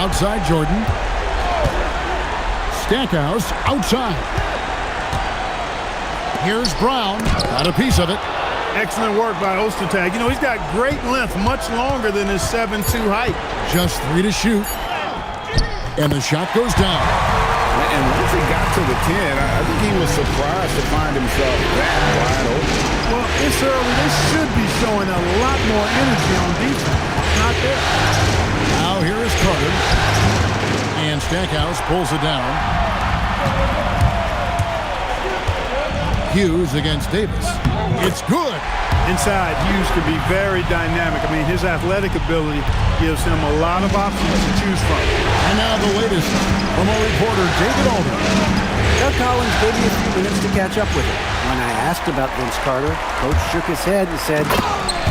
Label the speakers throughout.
Speaker 1: outside Jordan. Stackhouse outside. Here's Brown. Got a piece of it.
Speaker 2: Excellent work by Ostertag. You know, he's got great length, much longer than his 7'2" height.
Speaker 1: Just 3 to shoot. And the shot goes down.
Speaker 3: And once he got to the 10, I think he was surprised to find himself that wide open.
Speaker 2: Well, it's early. They should be showing a lot more energy on defense. Not there.
Speaker 1: Now here is Carter. And Stackhouse pulls it down. Hughes against Davis. It's good.
Speaker 2: Inside, Hughes can be very dynamic. I mean, his athletic ability gives him a lot of options to choose from.
Speaker 1: And now the latest from our reporter, David Alden.
Speaker 4: Doug Collins gave me a few minutes to catch up with him. When I asked about Vince Carter, Coach shook his head and said,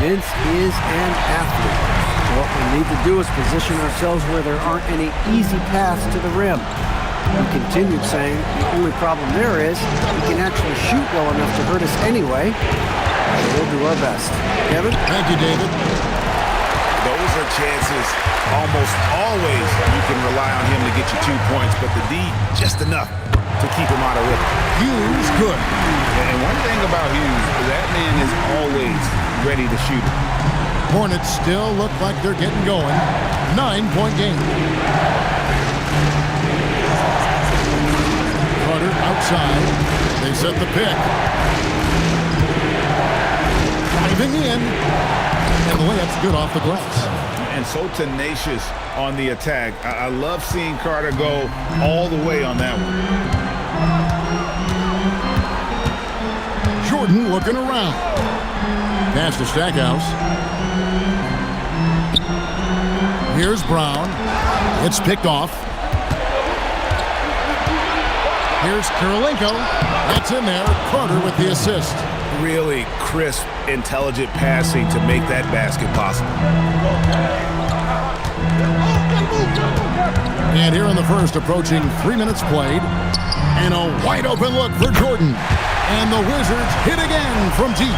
Speaker 4: Vince is an athlete. What we need to do is position ourselves where there aren't any easy paths to the rim. He continued saying, the only problem there is he can actually shoot well enough to hurt us anyway. So we'll do our best. Kevin?
Speaker 1: Thank you, David.
Speaker 3: Those are chances almost always you can rely on him to get you 2 points, but the D, just enough to keep him out of rhythm.
Speaker 1: Hughes, good.
Speaker 3: And one thing about Hughes, that man is always ready to shoot.
Speaker 1: Hornets still look like they're getting going. 9-point game. Carter outside. They set the pick. Driving in. And the layup's good off the glass.
Speaker 3: And so tenacious on the attack. I love seeing Carter go all the way on that one.
Speaker 1: Jordan looking around. Pass to Stackhouse. Here's Brown. It's picked off. Here's Kirilenko. That's in there. Carter with the assist.
Speaker 3: Really crisp, intelligent passing to make that basket possible.
Speaker 1: And here in the first, approaching 3 minutes played. And a wide open look for Jordan. And the Wizards hit again from deep.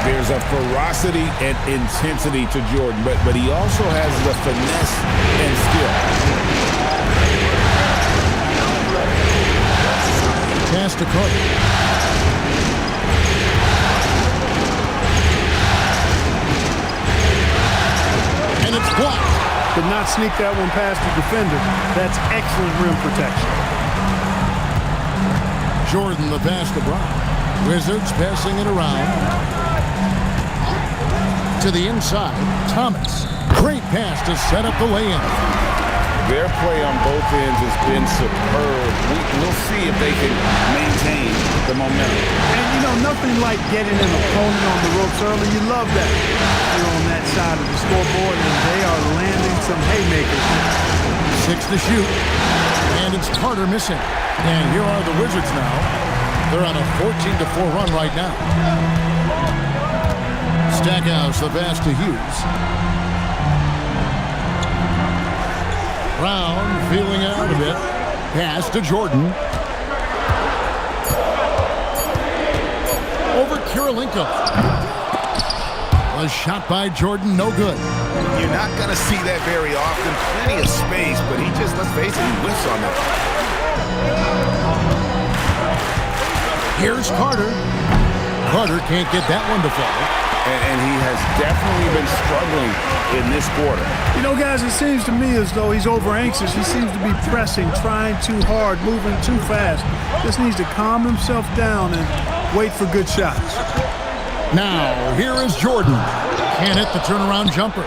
Speaker 3: There's a ferocity and intensity to Jordan, but he also has the finesse and skill.
Speaker 1: Pass to Carter. And it's blocked.
Speaker 2: Could not sneak that one past the defender. That's excellent rim protection.
Speaker 1: Jordan the pass to Brown. Wizards passing it around. To the inside. Thomas. Great pass to set up the lay-in.
Speaker 3: Their play on both ends has been superb. We'll see if they can maintain the momentum.
Speaker 2: And, you know, nothing like getting an opponent on the ropes early. You love that. You're on that side of the scoreboard, and they are landing some haymakers.
Speaker 1: 6 to shoot. And it's Carter missing. And here are the Wizards now. They're on a 14-4 run right now. Stackhouse the pass to Hughes. Brown feeling it out a bit. Pass to Jordan. Over Kirilenko. A shot by Jordan, no good.
Speaker 3: You're not going to see that very often. Plenty of space, but he just, let's face it, he whiffs on that.
Speaker 1: Here's Carter. Carter can't get that one to fall.
Speaker 3: And he has definitely been struggling in this quarter.
Speaker 2: You know, guys, it seems to me as though he's over-anxious. He seems to be pressing, trying too hard, moving too fast. Just needs to calm himself down and wait for good shots.
Speaker 1: Now, here is Jordan. Can't hit the turnaround jumper.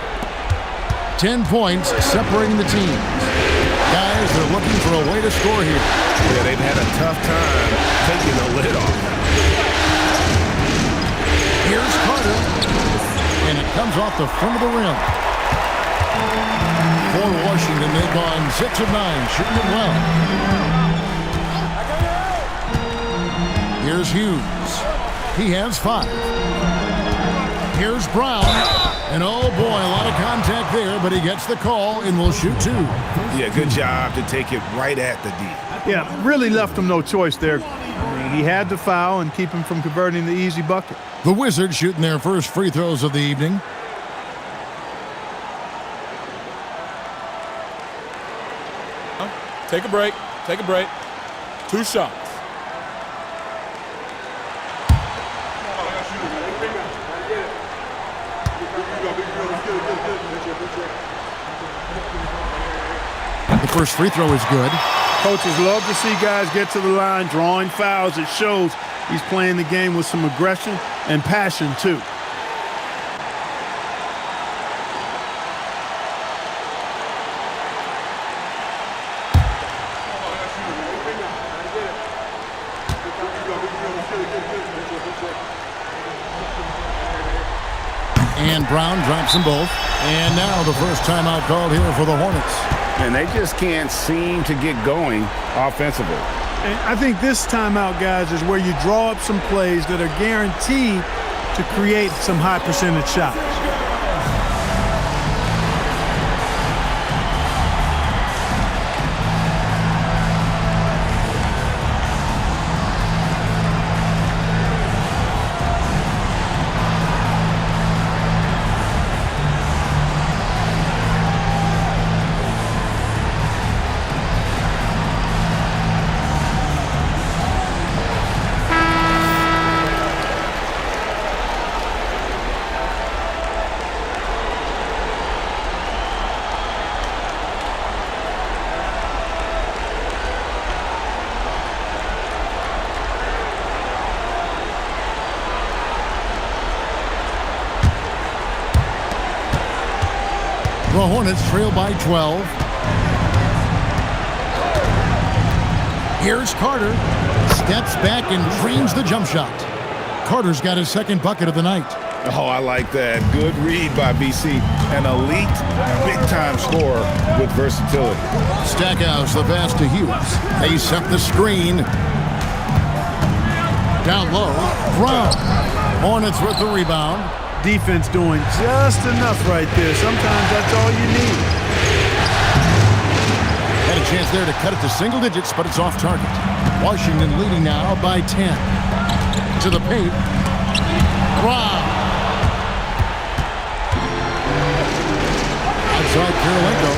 Speaker 1: 10 points separating the teams. Guys, they're looking for a way to score here.
Speaker 3: Yeah, they've had a tough time taking the lid off.
Speaker 1: Here's Carter. And it comes off the front of the rim. For Washington, they've gone 6 of 9, shooting it well. Here's Hughes. He has 5. Here's Brown. And oh boy, a lot of contact there, but he gets the call and will shoot 2.
Speaker 3: Yeah, good job to take it right at the D.
Speaker 2: Yeah, really left him no choice there. I mean, he had to foul and keep him from converting the easy bucket.
Speaker 1: The Wizards shooting their first free throws of the evening.
Speaker 5: Take a break. Take a break. 2 shots.
Speaker 1: The first free throw is good.
Speaker 2: Coaches love to see guys get to the line, drawing fouls. It shows he's playing the game with some aggression and passion, too.
Speaker 1: And Brown drops them both. And now the first timeout called here for the Hornets.
Speaker 3: And they just can't seem to get going offensively.
Speaker 2: And I think this timeout, guys, is where you draw up some plays that are guaranteed to create some high percentage shots.
Speaker 1: The Hornets trail by 12. Here's Carter. Steps back and drains the jump shot. Carter's got his second bucket of the night.
Speaker 3: Oh, I like that. Good read by BC. An elite, big-time scorer with versatility.
Speaker 1: Stackhouse, the pass to Hughes. They set the screen. Down low, Brown. Hornets with the rebound.
Speaker 2: Defense doing just enough right there. Sometimes that's all you need.
Speaker 1: Had a chance there to cut it to single digits, but it's off target. Washington leading now by 10. To the paint. Brown. Outside Kirilenko.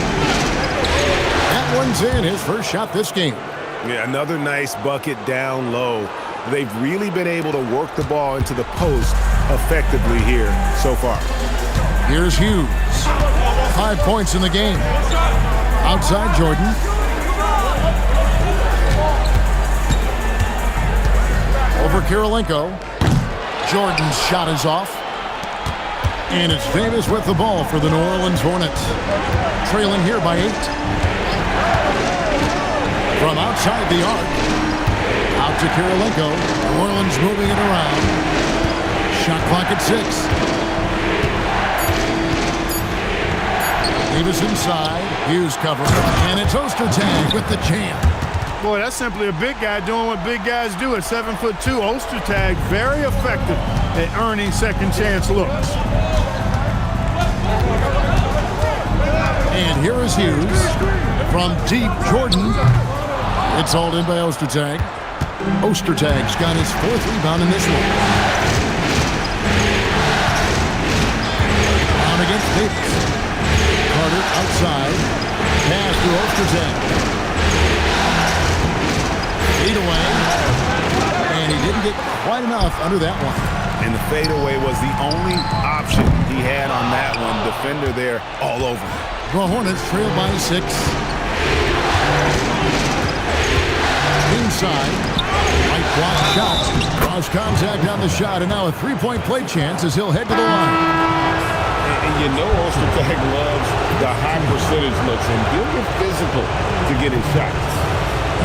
Speaker 1: That one's in, his first shot this game.
Speaker 3: Yeah, another nice bucket down low. They've really been able to work the ball into the post effectively here so far.
Speaker 1: Here's Hughes. 5 points in the game. Outside Jordan. Over Kirilenko. Jordan's shot is off. And it's Davis with the ball for the New Orleans Hornets. Trailing here by 8. From outside the arc. Out to Kirilenko. New Orleans moving it around. Shot clock at 6. Davis inside. Hughes covering. And it's Ostertag with the jam.
Speaker 2: Boy, that's simply a big guy doing what big guys do at 7'2". Ostertag very effective at earning second chance looks.
Speaker 1: And here is Hughes. From deep, Jordan. It's hauled in by Ostertag. Ostertag's got his 4th rebound in this one. On against Davis. Carter outside. Pass to Ostertag. Fade away. And he didn't get quite enough under that one.
Speaker 3: And the fadeaway was the only option he had on that one. Defender there all over him.
Speaker 1: The Hornets trail by 6. Inside. Right block shot. Cross contact on the shot, and now a 3-point play chance as he'll head to the line.
Speaker 3: And you know Ostertag loves the high percentage looks, and he'll get physical to get his shots.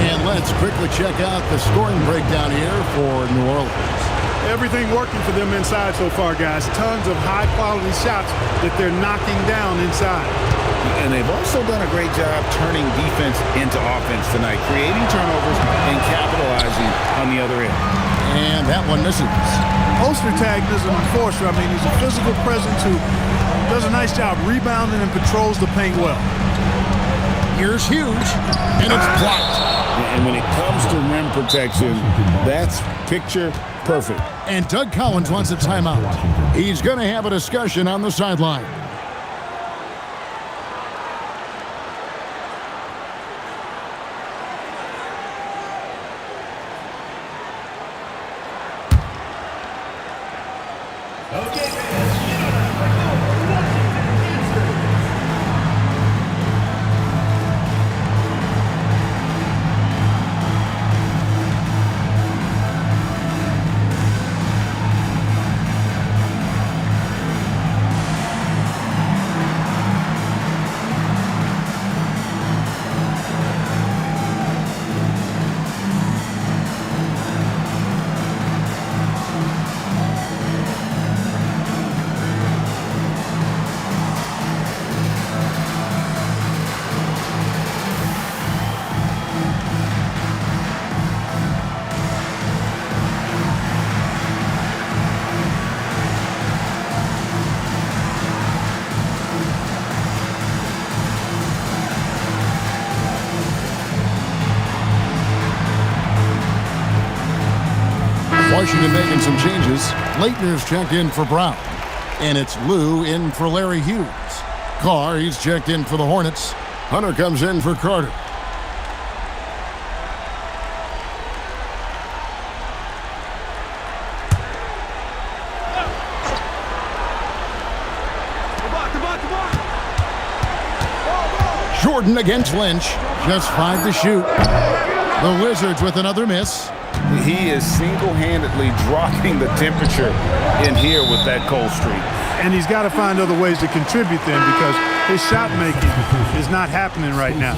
Speaker 1: And let's quickly check out the scoring breakdown here for New Orleans.
Speaker 2: Everything working for them inside so far, guys. Tons of high-quality shots that they're knocking down inside.
Speaker 3: And they've also done a great job turning defense into offense tonight, creating turnovers and capitalizing on the other end.
Speaker 1: And that one misses.
Speaker 2: Ostertag is an enforcer. I mean, he's a physical presence who does a nice job rebounding and patrols the paint well.
Speaker 1: Here's Hughes, and it's blocked.
Speaker 3: And when it comes to rim protection, that's picture perfect.
Speaker 1: And Doug Collins wants a timeout. He's going to have a discussion on the sideline. Washington making some changes. Leitner's checked in for Brown. And it's Lou in for Larry Hughes. Carr, he's checked in for the Hornets. Hunter comes in for Carter. Jordan against Lynch. Just 5 to shoot. The Wizards with another miss.
Speaker 3: He is single-handedly dropping the temperature in here with that cold streak.
Speaker 2: And he's got to find other ways to contribute then because his shot making is not happening right now.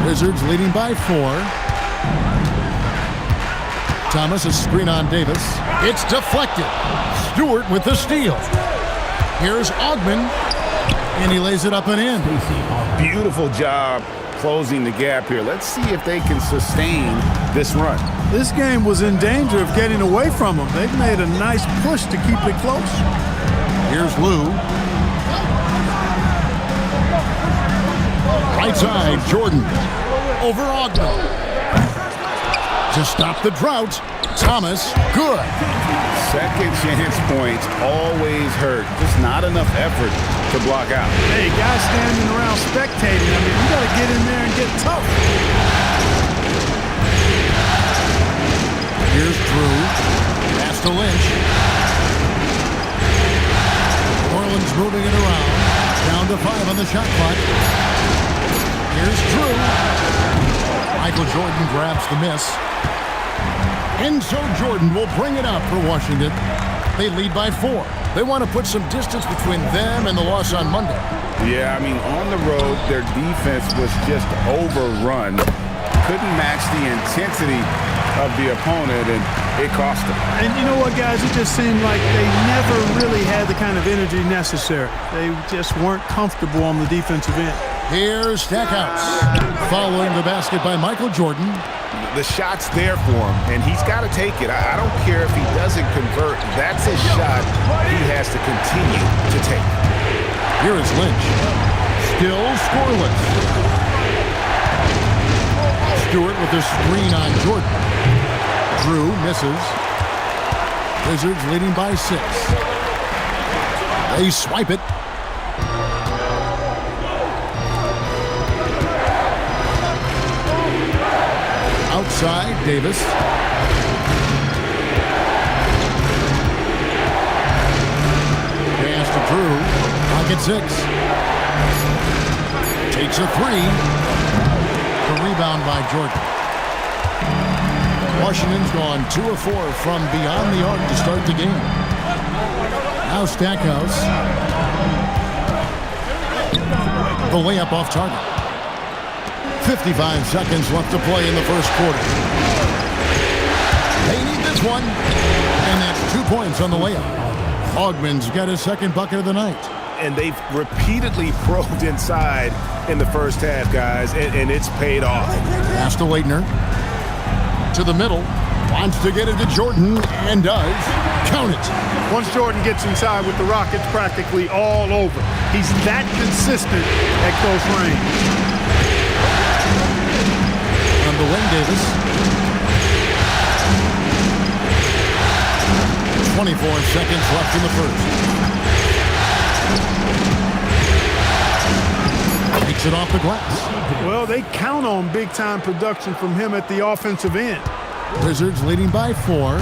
Speaker 1: Wizards leading by 4. Thomas, a screen on Davis. It's deflected. Stewart with the steal. Here's Ogman, and he lays it up and in.
Speaker 3: Beautiful job closing the gap here. Let's see if they can sustain this run.
Speaker 2: This game was in danger of getting away from them. They've made a nice push to keep it close.
Speaker 1: Here's Lou. Right side, Jordan. Over Ogman. To stop the drought, Thomas, good.
Speaker 3: Second chance points always hurt. Just not enough effort to block out.
Speaker 2: Hey, guys standing around spectating. I mean, you got to get in there and get tough.
Speaker 1: Here's Drew. Pass to Lynch. Orland's moving it around. Down to 5 on the shot clock. Here's Drew. Michael Jordan grabs the miss. And so Jordan will bring it up for Washington. They lead by 4. They want to put some distance between them and the loss on Monday.
Speaker 3: Yeah, I mean, on the road, their defense was just overrun. Couldn't match the intensity of the opponent, and it cost them.
Speaker 2: And you know what, guys? It just seemed like they never really had the kind of energy necessary. They just weren't comfortable on the defensive end.
Speaker 1: Here's Stackhouse. Following the basket by Michael Jordan.
Speaker 3: The shot's there for him, and he's got to take it. I don't care if he doesn't convert. That's a shot he has to continue to take.
Speaker 1: Here is Lynch. Still scoreless. Stewart with the screen on Jordan. Drew misses. Wizards leading by 6. They swipe it. Outside, Davis. Pass to Drew. Pocket 6. Takes a 3. The rebound by Jordan. Washington's gone 2 of 4 from beyond the arc to start the game. Now Stackhouse. The layup off target. 55 seconds left to play in the first quarter. They need this one. And that's 2 points on the layup. Ogman's got his second bucket of the night.
Speaker 3: And they've repeatedly probed inside in the first half, guys, and it's paid off.
Speaker 1: Pass to Leitner. To the middle. Wants to get it to Jordan, and does. Count it.
Speaker 2: Once Jordan gets inside with the rock, it's practically all over. He's that consistent at close range.
Speaker 1: On the wing, Davis. 24 seconds left in the first. Takes it off the glass.
Speaker 2: Well, they count on big-time production from him at the offensive end.
Speaker 1: Wizards leading by 4.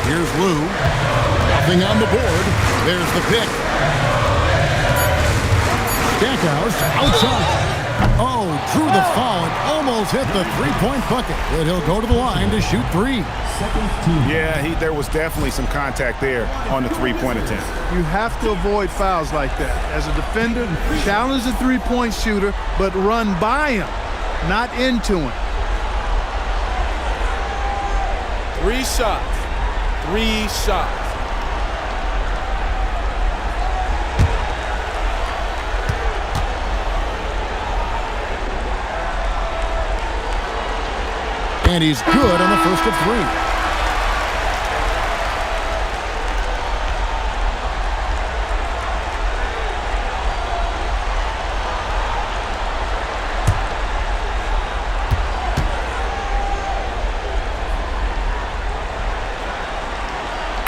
Speaker 1: Here's Lou. Nothing on the board. There's the pick. Stackhouse outside. Oh, drew the foul and almost hit the three-point bucket. But he'll go to the line to shoot 3.
Speaker 3: Yeah, there was definitely some contact there on the three-point attempt.
Speaker 2: You have to avoid fouls like that. As a defender, challenge the three-point shooter, but run by him, not into him.
Speaker 5: 3 shots. 3 shots.
Speaker 1: And he's good on the first of 3.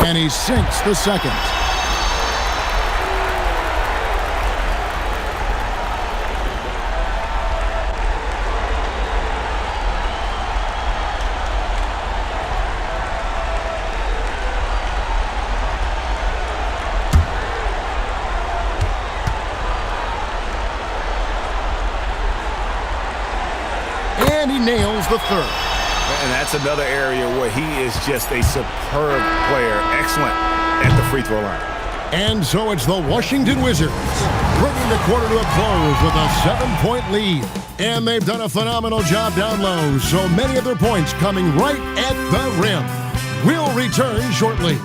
Speaker 1: And he sinks the second. And he nails the third.
Speaker 3: And that's another area where he is just a superb player. Excellent at the free throw line.
Speaker 1: And so it's the Washington Wizards bringing the quarter to a close with a 7-point lead. And they've done a phenomenal job down low, so many of their points coming right at the rim. We'll return shortly.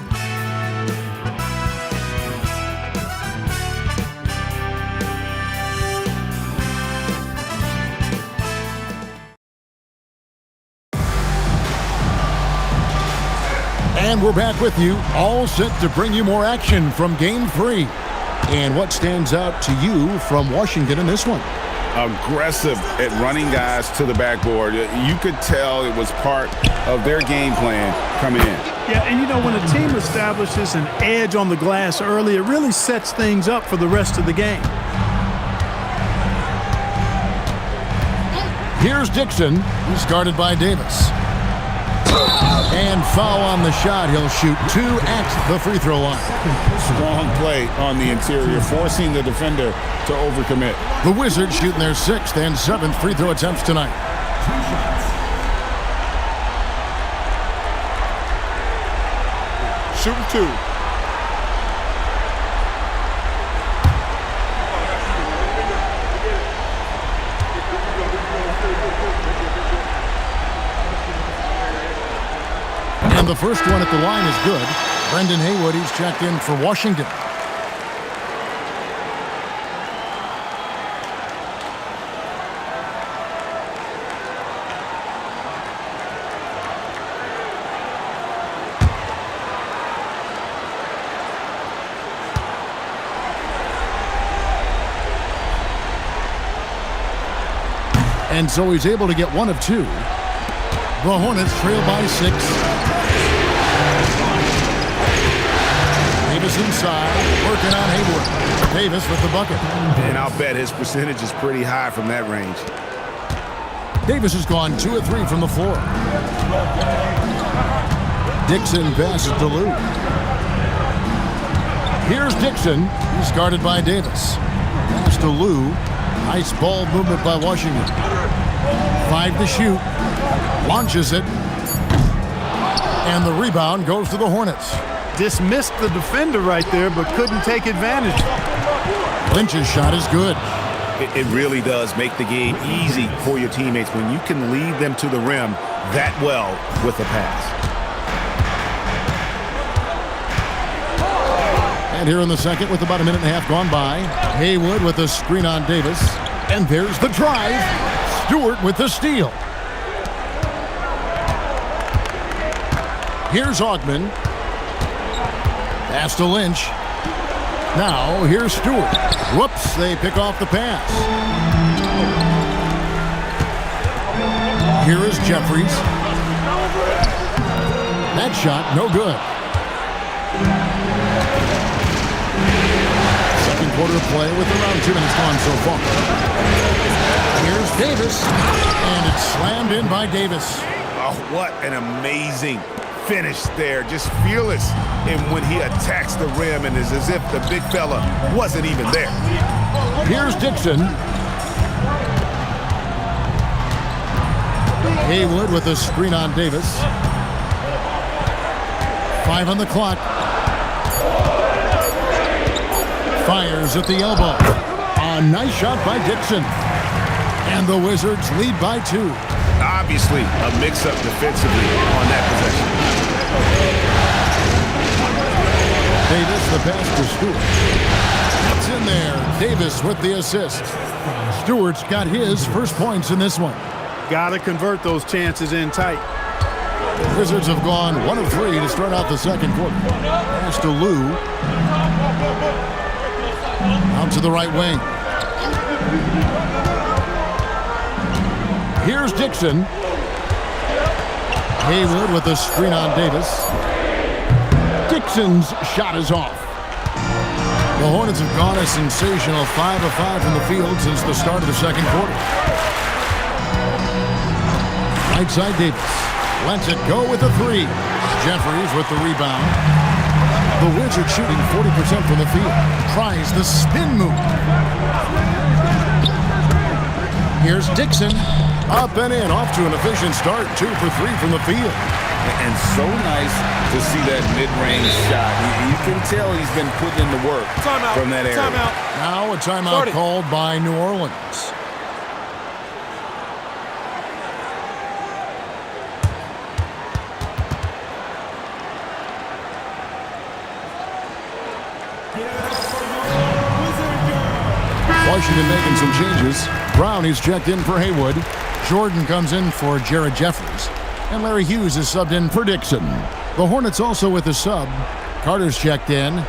Speaker 1: And we're back with you, all set to bring you more action from Game 3. And what stands out to you from Washington in this one?
Speaker 3: Aggressive at running guys to the backboard. You could tell it was part of their game plan coming in.
Speaker 2: Yeah, and you know, when a team establishes an edge on the glass early, it really sets things up for the rest of the game.
Speaker 1: Here's Dixon. He's guarded by Davis. And foul on the shot. He'll shoot 2 at the free throw line.
Speaker 3: Strong play on the interior, forcing the defender to overcommit.
Speaker 1: The Wizards shooting their 6th and 7th free throw attempts tonight.
Speaker 5: Shooting 2.
Speaker 1: And the first one at the line is good. Brendan Haywood, he's checked in for Washington. And so he's able to get 1 of 2. The Hornets trail by 6. Davis inside, working on Haywood. Davis with the bucket.
Speaker 3: And I'll bet his percentage is pretty high from that range.
Speaker 1: Davis has gone 2 of 3 from the floor. Dixon passes to Lou. Here's Dixon. He's guarded by Davis. Pass to Lou. Nice ball movement by Washington. 5 to shoot. Launches it. And the rebound goes to the Hornets.
Speaker 2: Dismissed the defender right there, but couldn't take advantage.
Speaker 1: Lynch's shot is good.
Speaker 3: It really does make the game easy for your teammates when you can lead them to the rim that well with a pass.
Speaker 1: And here in the second with about a minute and a half gone by, Haywood with a screen on Davis. And there's the drive. Stewart with the steal. Here's Augman. Pass to Lynch. Now, here's Stewart. Whoops, they pick off the pass. Here is Jeffries. That shot, no good. Second quarter play with around 2 minutes gone so far. Here's Davis, and it's slammed in by Davis.
Speaker 3: Oh, what an amazing finish there. Just fearless in when he attacks the rim, and it's as if the big fella wasn't even there.
Speaker 1: Here's Dixon. Haywood with a screen on Davis. 5 on the clock. Fires at the elbow. A nice shot by Dixon. And the Wizards lead by 2.
Speaker 3: Obviously, a mix-up defensively on that possession.
Speaker 1: Davis, the pass to Stewart. It's in there. Davis with the assist. Stewart's got his first points in this one.
Speaker 2: Got to convert those chances in tight.
Speaker 1: Wizards have gone 1 of 3 to start out the second quarter. Pass to Lou. Out to the right wing. Here's Dixon. Haywood with a screen on Davis. Dixon's shot is off. The Hornets have gone a sensational 5 of 5 from the field since the start of the second quarter. Right side Davis lets it go with a three. Jeffries with the rebound. The Wizards shooting 40% from the field. Tries the spin move. Here's Dixon. Up and in, off to an efficient start. 2 for 3 from the field.
Speaker 3: And so nice to see that mid-range shot. You can tell he's been putting in the work from that area.
Speaker 5: Timeout.
Speaker 1: Now a timeout called by New Orleans. Washington making some changes. Brown is checked in for Haywood. Jordan comes in for Jared Jeffries. And Larry Hughes is subbed in for Dixon. The Hornets also with a sub. Carter's checked in.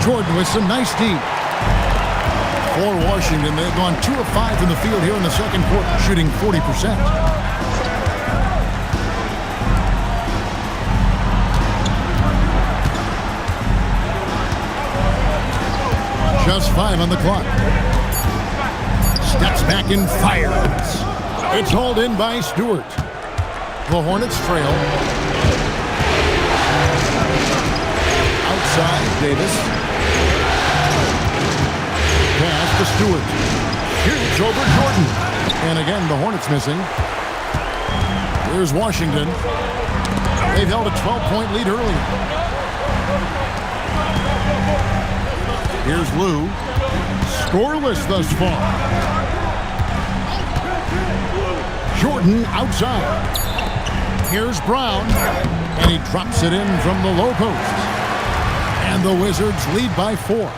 Speaker 1: Jordan with some nice deep. For Washington, they've gone 2 of 5 in the field here in the second quarter, shooting 40%. Just 5 on the clock. Steps back and fires. It's hauled in by Stewart. The Hornets trail. Outside, Davis. Pass to Stewart. Shoots over Jordan. And again, the Hornets missing. Here's Washington. They've held a 12-point lead earlier. Here's Lou. Scoreless thus far. Jordan outside. Here's Brown. And he drops it in from the low post. And the Wizards lead by 4.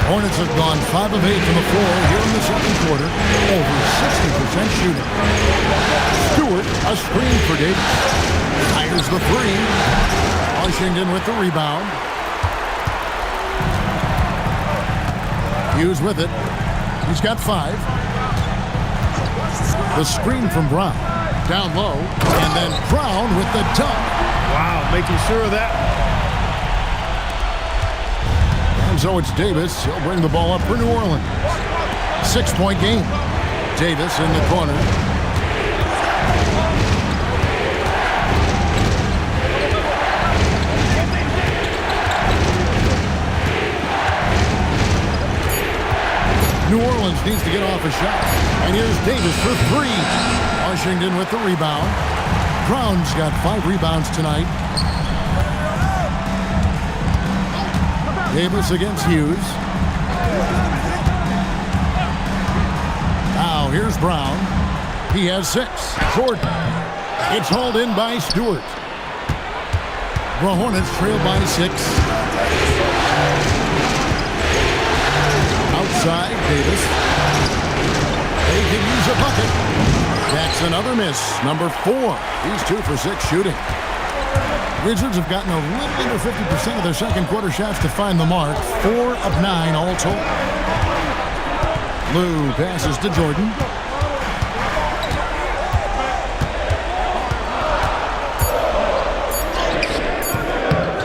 Speaker 1: Hornets have gone 5 of 8 from the floor here in the second quarter. Over 60% shooting. Stewart, a screen for Davis. Fires the three. Washington with the rebound. Hughes with it. He's got 5. The screen from Brown. Down low. And then Brown with the dunk.
Speaker 2: Wow, making sure of that.
Speaker 1: And so it's Davis. He'll bring the ball up for New Orleans. 6-point game. Davis in the corner. New Orleans needs to get off a shot. And here's Davis for 3. Washington with the rebound. Brown's got 5 rebounds tonight. Davis against Hughes. Now here's Brown. He has 6. Jordan. It's hauled in by Stewart. The Hornets trail by 6. Outside, Davis. They can use a bucket. That's another miss. Number 4. He's 2 for 6 shooting. Wizards have gotten a little under 50% of their second quarter shots to find the mark. 4 of 9 all told. Lou passes to Jordan.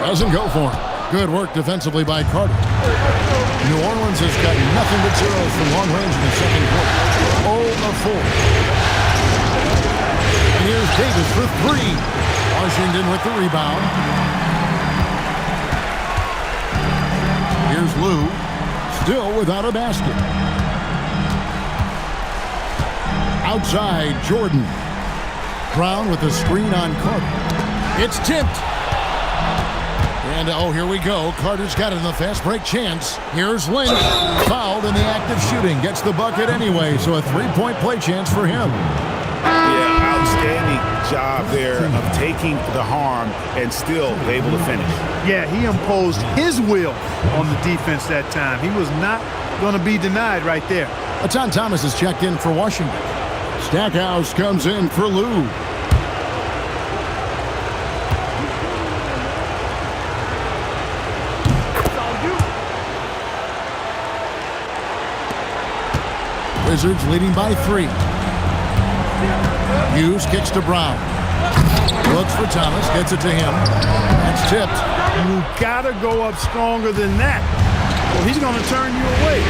Speaker 1: Doesn't go for him. Good work defensively by Carter. New Orleans has got nothing but zeros from long range in the second quarter. 0 of 4. And here's Davis for 3. Washington with the rebound. Here's Lou, still without a basket. Outside, Jordan. Brown with the screen on Carter. It's tipped. And, oh, here we go. Carter's got it in the fast break chance. Here's Lynch. Fouled in the act of shooting. Gets the bucket anyway, so a 3-point play chance for him.
Speaker 3: Yeah, outstanding job there of taking the harm and still able to finish.
Speaker 2: Yeah, he imposed his will on the defense that time. He was not going to be denied right there.
Speaker 1: Atan Thomas is checked in for Washington. Stackhouse comes in for Lou. Wizards leading by 3. Hughes kicks to Brown. Looks for Thomas, gets it to him. That's tipped.
Speaker 2: You gotta go up stronger than that. Well, he's gonna turn you away.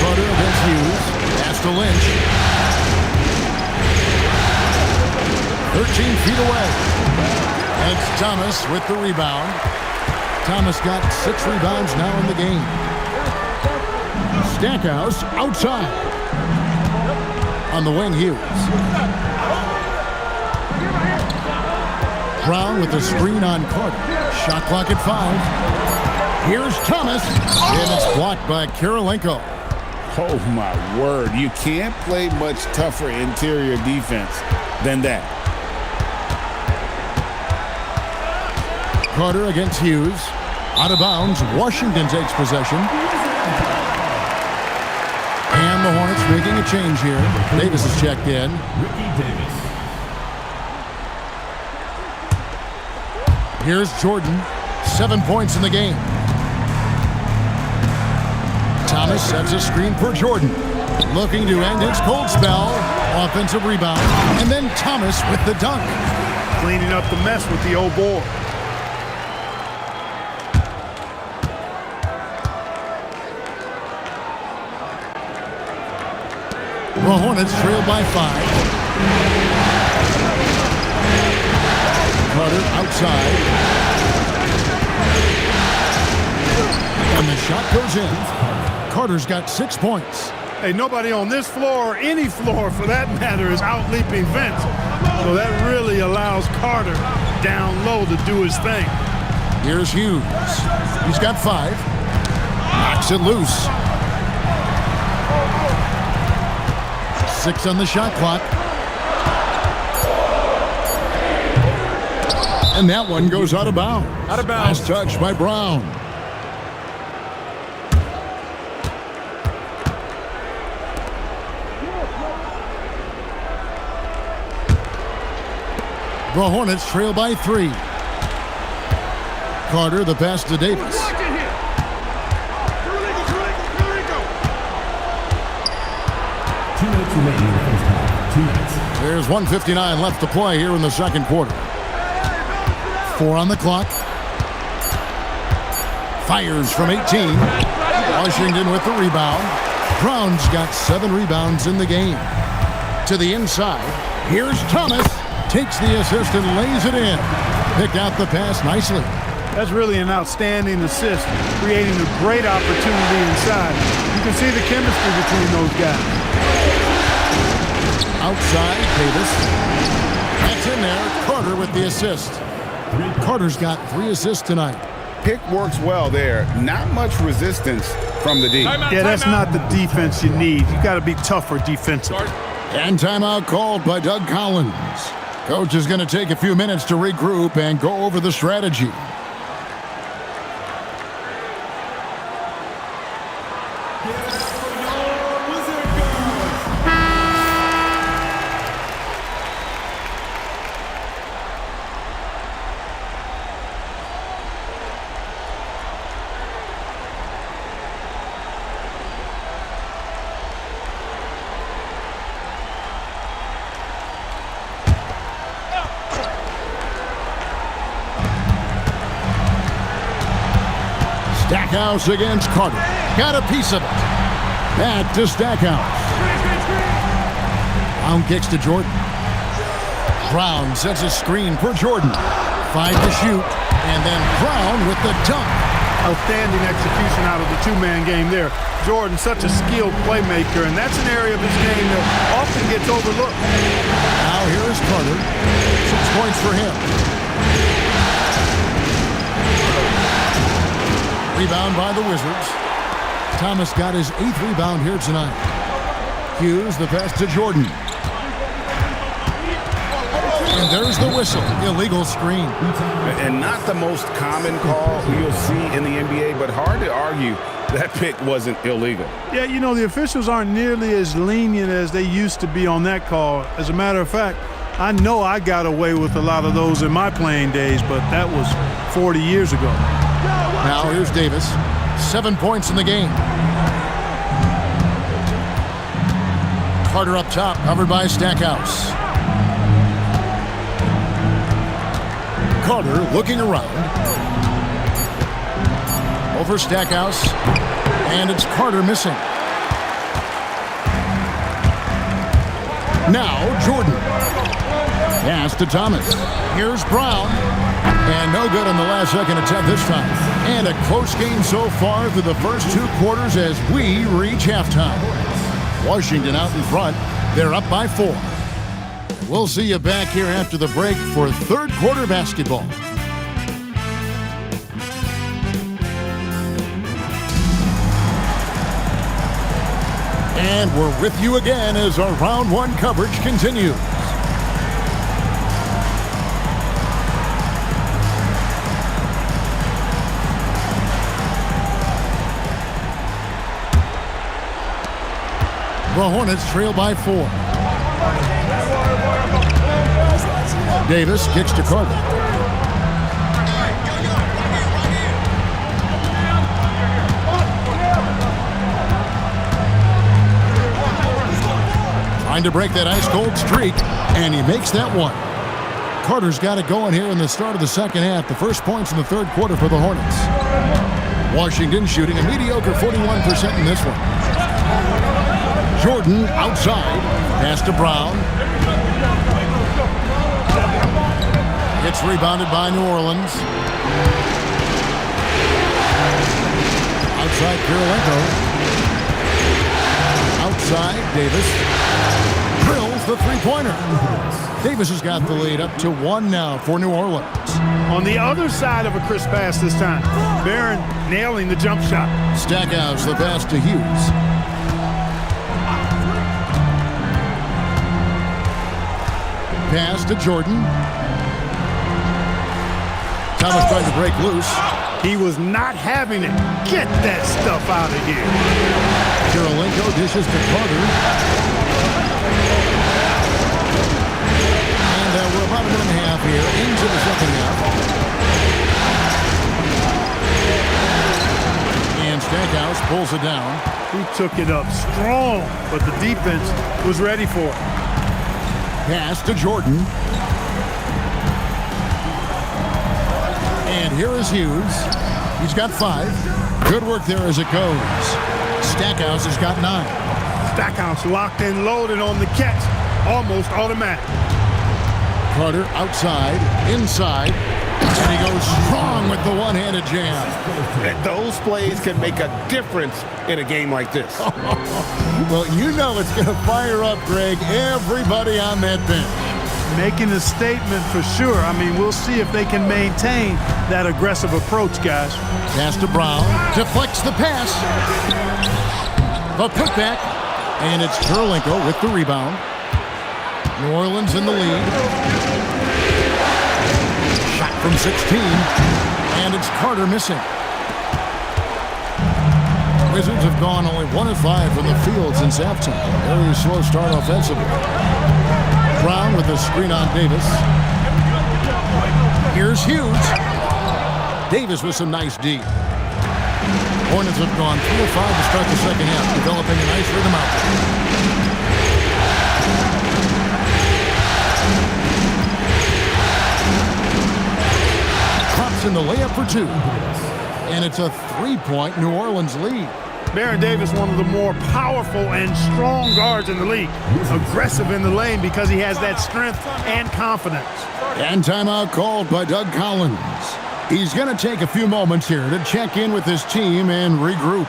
Speaker 1: Carter against Hughes. Pass to Lynch. 13 feet away. It's Thomas with the rebound. Thomas got 6 rebounds now in the game. Stackhouse outside. On the wing, Hughes. Brown with the screen on Carter. Shot clock at 5. Here's Thomas. And it's blocked by Kirilenko.
Speaker 3: Oh, my word. You can't play much tougher interior defense than that.
Speaker 1: Carter against Hughes. Out of bounds. Washington takes possession. And the Hornets making a change here. Davis is checked in.
Speaker 6: Ricky Davis.
Speaker 1: Here's Jordan. 7 points in the game. Thomas sets a screen for Jordan. Looking to end his cold spell. Offensive rebound. And then Thomas with the dunk.
Speaker 2: Cleaning up the mess with the old board.
Speaker 1: The Hornets trail by 5. Carter outside. And the shot goes in. Carter's got 6 points.
Speaker 2: Hey, nobody on this floor or any floor for that matter is out-leaping Vince. So that really allows Carter down low to do his thing.
Speaker 1: Here's Hughes. He's got 5. Knocks it loose. 6 on the shot clock. And that one goes out of bounds.
Speaker 5: Out of bounds.
Speaker 1: Last touch by Brown. The Hornets trail by 3. Carter, the pass to Davis.
Speaker 6: 2 minutes remaining in the first half. 2 minutes.
Speaker 1: There's 1:59 left to play here in the second quarter. 4 on the clock. Fires from 18. Washington with the rebound. Brown's got 7 rebounds in the game. To the inside. Here's Thomas. Takes the assist and lays it in. Picked out the pass nicely.
Speaker 2: That's really an outstanding assist, creating a great opportunity inside. You can see the chemistry between those guys.
Speaker 1: Outside, Davis. That's in there. Carter with the assist. Carter's got 3 assists tonight.
Speaker 3: Pick works well there. Not much resistance from the D.
Speaker 2: Yeah, that's not the defense you need. You got to be tougher defensively.
Speaker 1: And timeout called by Doug Collins. Coach is going to take a few minutes to regroup and go over the strategy. Stackhouse against Carter. Got a piece of it. Back to Stackhouse. Brown kicks to Jordan. Brown sets a screen for Jordan. 5 to shoot. And then Brown with the dunk.
Speaker 2: Outstanding execution out of the two-man game there. Jordan, such a skilled playmaker, and that's an area of his game that often gets overlooked.
Speaker 1: Now here is Carter. 6 points for him. Rebound by the Wizards. Thomas got his 8th rebound here tonight. Hughes, the pass to Jordan. And there's the whistle. Illegal screen.
Speaker 3: And not the most common call you'll see in the NBA, but hard to argue that pick wasn't illegal.
Speaker 2: Yeah, you know, the officials aren't nearly as lenient as they used to be on that call. As a matter of fact, I know I got away with a lot of those in my playing days, but that was 40 years ago.
Speaker 1: Now here's Davis. 7 points in the game. Carter up top, covered by Stackhouse. Carter looking around. Over Stackhouse. And it's Carter missing. Now Jordan. Pass to Thomas. Here's Brown. And no good on the last second attempt this time. And a close game so far through the first 2 quarters as we reach halftime. Washington out in front. They're up by 4. We'll see you back here after the break for third quarter basketball. And we're with you again as our round 1 coverage continues. The Hornets trail by 4. Davis kicks to Carter. Trying to break that ice-cold streak, and he makes that one. Carter's got it going here in the start of the second half. The first points in the third quarter for the Hornets. Washington shooting a mediocre 41% in this one. Jordan outside. Pass to Brown. It's rebounded by New Orleans. Outside Kirilenko. Outside Davis. Drills the three-pointer. Davis has got the lead up to 1 now for New Orleans.
Speaker 2: On the other side of a crisp pass this time. Barron nailing the jump shot.
Speaker 1: Stackhouse the pass to Hughes. Pass to Jordan. Thomas trying to break loose.
Speaker 2: He was not having it. Get that stuff out of here.
Speaker 1: Kirilenko dishes to Carter. And we're about a minute and a half here into the second half. And Stackhouse pulls it down.
Speaker 2: He took it up strong, but the defense was ready for it.
Speaker 1: Pass to Jordan. And here is Hughes. He's got 5. Good work there as it goes. Stackhouse has got 9.
Speaker 2: Stackhouse locked and loaded on the catch. Almost automatic.
Speaker 1: Carter outside, inside. And he goes strong with the one-handed jam.
Speaker 7: Those plays can make a difference in a game like this.
Speaker 1: Well, you know it's going to fire up, Greg, everybody on that bench.
Speaker 2: Making a statement for sure. I mean, we'll see if they can maintain that aggressive approach, guys.
Speaker 1: Pass to Brown. Deflects the pass. The putback. And it's Kirilenko with the rebound. New Orleans in the lead. Shot from 16. And it's Carter missing. Wizards have gone only 1 of 5 from the field since halftime. Very slow start offensively. Brown with a screen on Davis. Here's Hughes. Davis with some nice D. Hornets have gone 3 of 5 to start the second half, developing a nice rhythm out there. Drops in the layup for 2. And it's a 3-point New Orleans lead.
Speaker 2: Baron Davis, one of the more powerful and strong guards in the league. Aggressive in the lane because he has that strength and confidence.
Speaker 1: And timeout called by Doug Collins. He's going to take a few moments here to check in with his team and regroup.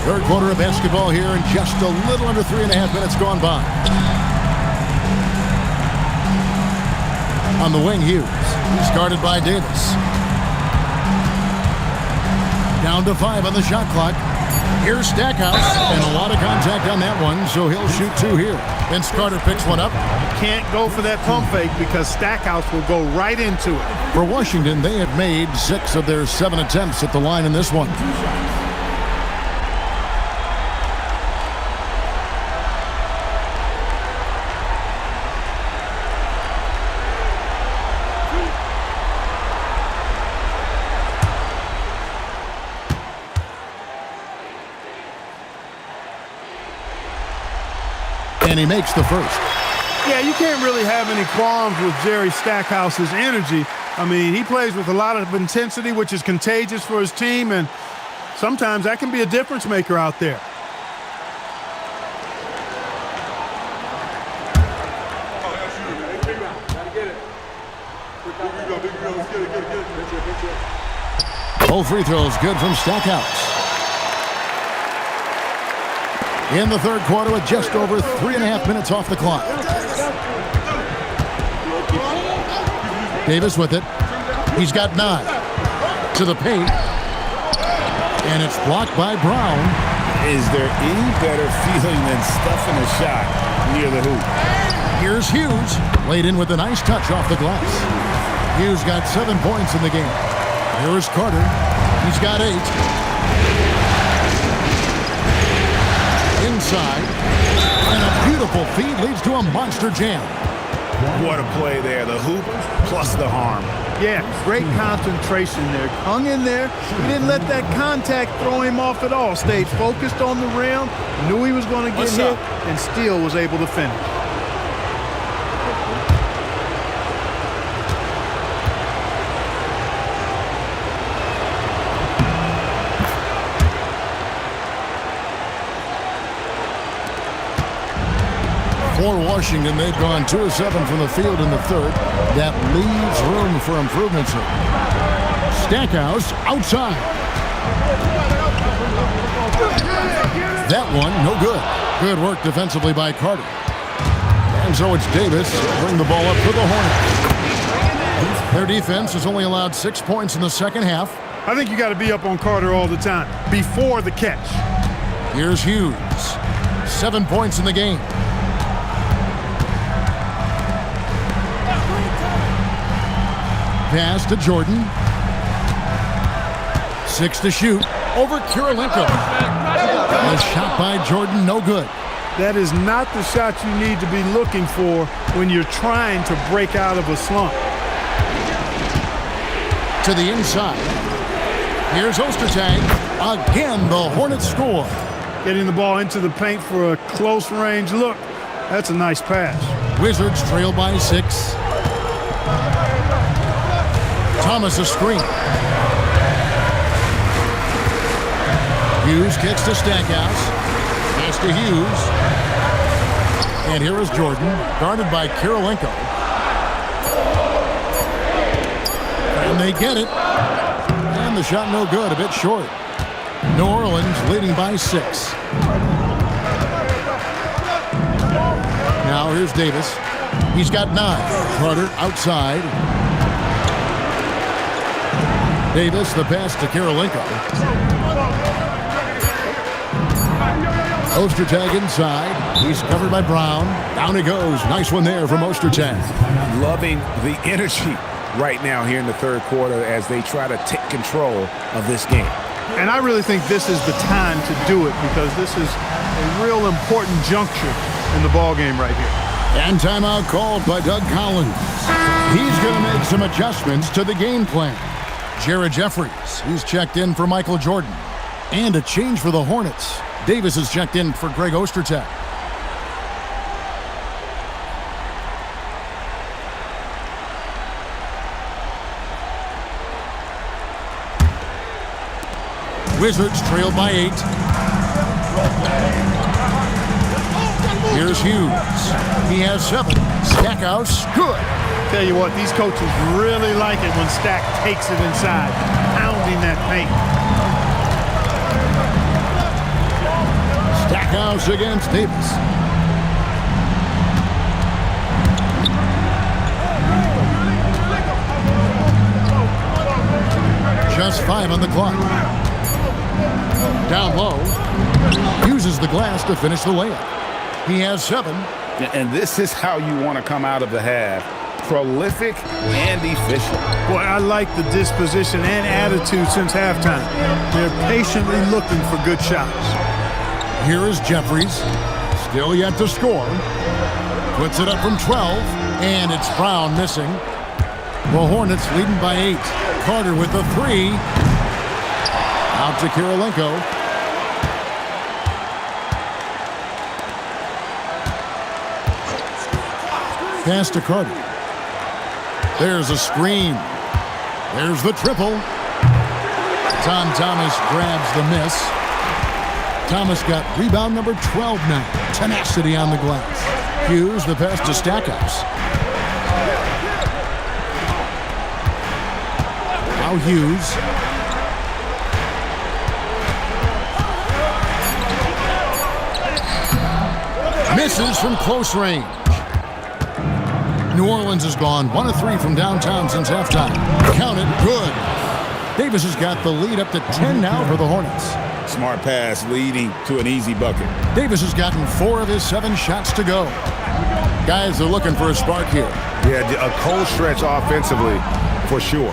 Speaker 1: Third quarter of basketball here, and just a little under 3.5 minutes gone by. On the wing, Hughes. He's guarded by Davis. Down to 5 on the shot clock. Here's Stackhouse, and a lot of contact on that one, so he'll shoot 2 here. Vince Carter picks one up.
Speaker 2: You can't go for that pump fake because Stackhouse will go right into it.
Speaker 1: For Washington, they have made 6 of their 7 attempts at the line in this one. And he makes the first.
Speaker 2: Yeah, you can't really have any qualms with Jerry Stackhouse's energy. I mean, he plays with a lot of intensity, which is contagious for his team, and sometimes that can be a difference maker out there.
Speaker 1: Both free throws good from Stackhouse. In the third quarter with just over 3.5 minutes off the clock. Davis with it. He's got 9. To the paint. And it's blocked by Brown.
Speaker 3: Is there any better feeling than stuffing a shot near the hoop?
Speaker 1: Here's Hughes. Laid in with a nice touch off the glass. Hughes got 7 points in the game. Here is Carter. He's got 8. Inside, and a beautiful feed leads to a monster jam.
Speaker 3: What a play there. The hoop plus the harm.
Speaker 2: Yeah, great concentration there. Hung in there. He didn't let that contact throw him off at all. Stayed focused on the rim, knew he was going to get hit, and still was able to finish.
Speaker 1: For Washington, they've gone 2 of 7 from the field in the third. That leaves room for improvements here. Stackhouse outside. That one, no good. Good work defensively by Carter. And so it's Davis bring the ball up for the Hornets. Their defense has only allowed 6 points in the second half.
Speaker 2: I think you got to be up on Carter all the time, before the catch.
Speaker 1: Here's Hughes. 7 points in the game. Pass to Jordan. 6 to shoot. Over Kirilenko. A shot by Jordan, no good.
Speaker 2: That is not the shot you need to be looking for when you're trying to break out of a slump.
Speaker 1: To the inside. Here's Ostertag. Again, the Hornets score.
Speaker 2: Getting the ball into the paint for a close range look. That's a nice pass.
Speaker 1: Wizards trail by 6. Thomas a screen. Hughes kicks to Stackhouse. Pass to Hughes. And here is Jordan, guarded by Kirilenko. And they get it. And the shot no good, a bit short. New Orleans leading by 6. Now here's Davis. He's got 9. Carter outside. Davis, the pass to Kirilenko. Ostertag inside. He's covered by Brown. Down he goes. Nice one there from Ostertag.
Speaker 3: Loving the energy right now here in the third quarter as they try to take control of this game.
Speaker 2: And I really think this is the time to do it because this is a real important juncture in the ball game right here.
Speaker 1: And timeout called by Doug Collins. He's going to make some adjustments to the game plan. Jared Jeffries, he's checked in for Michael Jordan. And a change for the Hornets. Davis is checked in for Greg Ostertag. Wizards trail by 8. Here's Hughes. He has 7. Stackhouse, good.
Speaker 2: Tell you what, these coaches really like it when Stack takes it inside, pounding that paint.
Speaker 1: Stackhouse against Davis. Just 5 on the clock. Down low. Uses the glass to finish the layup. He has 7.
Speaker 3: And this is how you want to come out of the half. Prolific and efficient.
Speaker 2: Boy, I like the disposition and attitude since halftime. They're patiently looking for good shots.
Speaker 1: Here is Jeffries. Still yet to score. Puts it up from 12. And it's Brown missing. The Hornets leading by 8. Carter with the 3. Out to Kirilenko. Pass to Carter. There's a screen. There's the triple. Tom Thomas grabs the miss. Thomas got rebound number 12 now. Tenacity on the glass. Hughes the pass to Stackhouse. Now Hughes. Misses from close range. New Orleans has gone 1 of 3 from downtown since halftime. Count it, good. Davis has got the lead up to 10 now for the Hornets.
Speaker 3: Smart pass leading to an easy bucket.
Speaker 1: Davis has gotten 4 of his 7 shots to go. Guys are looking for a spark here.
Speaker 3: Yeah, a cold stretch offensively for sure.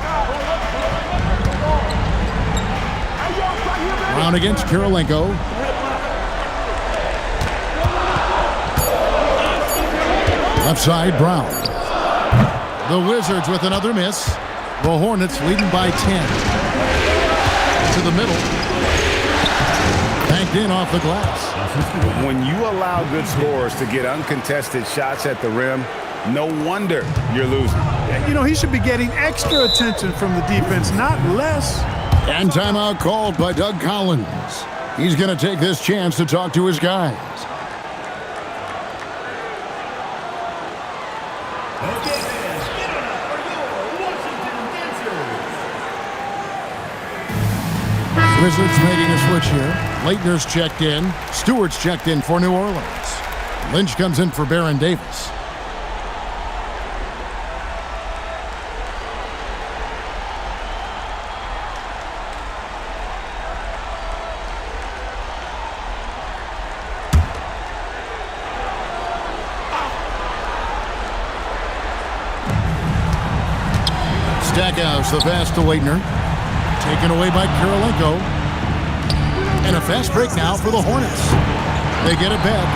Speaker 1: Brown against Kirilenko. Left side, Brown. The Wizards with another miss. The Hornets leading by 10. To the middle. Banked in off the glass.
Speaker 3: When you allow good scorers to get uncontested shots at the rim, no wonder you're losing.
Speaker 2: You know, he should be getting extra attention from the defense, not less.
Speaker 1: And timeout called by Doug Collins. He's going to take this chance to talk to his guys. Wizards making a switch here. Leitner's checked in. Stewart's checked in for New Orleans. Lynch comes in for Baron Davis. Stackhouse, the pass to Leitner. Taken away by Kirilenko. And a fast break now for the Hornets. They get it back.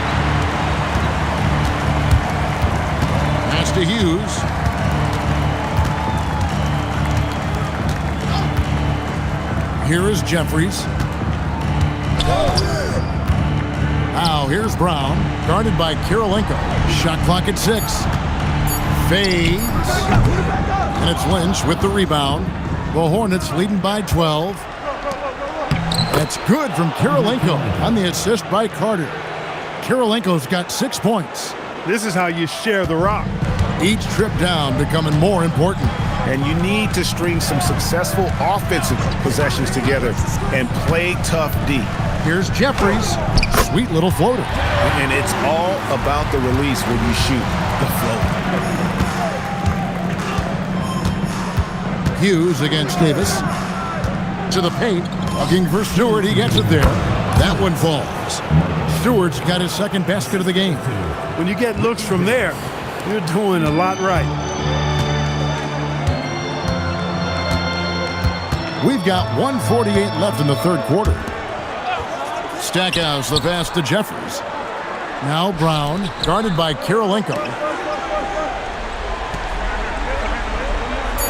Speaker 1: Pass to Hughes. Here is Jeffries. Now here's Brown. Guarded by Kirilenko. Shot clock at 6. Fades. And it's Lynch with the rebound. The Hornets leading by 12. That's good from Kirilenko on the assist by Carter. Kirilenko's got 6 points.
Speaker 2: This is how you share the rock.
Speaker 1: Each trip down becoming more important.
Speaker 3: And you need to string some successful offensive possessions together and play tough D.
Speaker 1: Here's Jeffries. Sweet little floater.
Speaker 3: And it's all about the release when you shoot the floater.
Speaker 1: Hughes against Davis. To the paint. Looking for Stewart. He gets it there. That one falls. Stewart's got his second basket of the game.
Speaker 2: When you get looks from there, you're doing a lot right.
Speaker 1: We've got 1:48 left in the third quarter. Stackhouse, the pass to Jeffries. Now Brown, guarded by Kirilenko.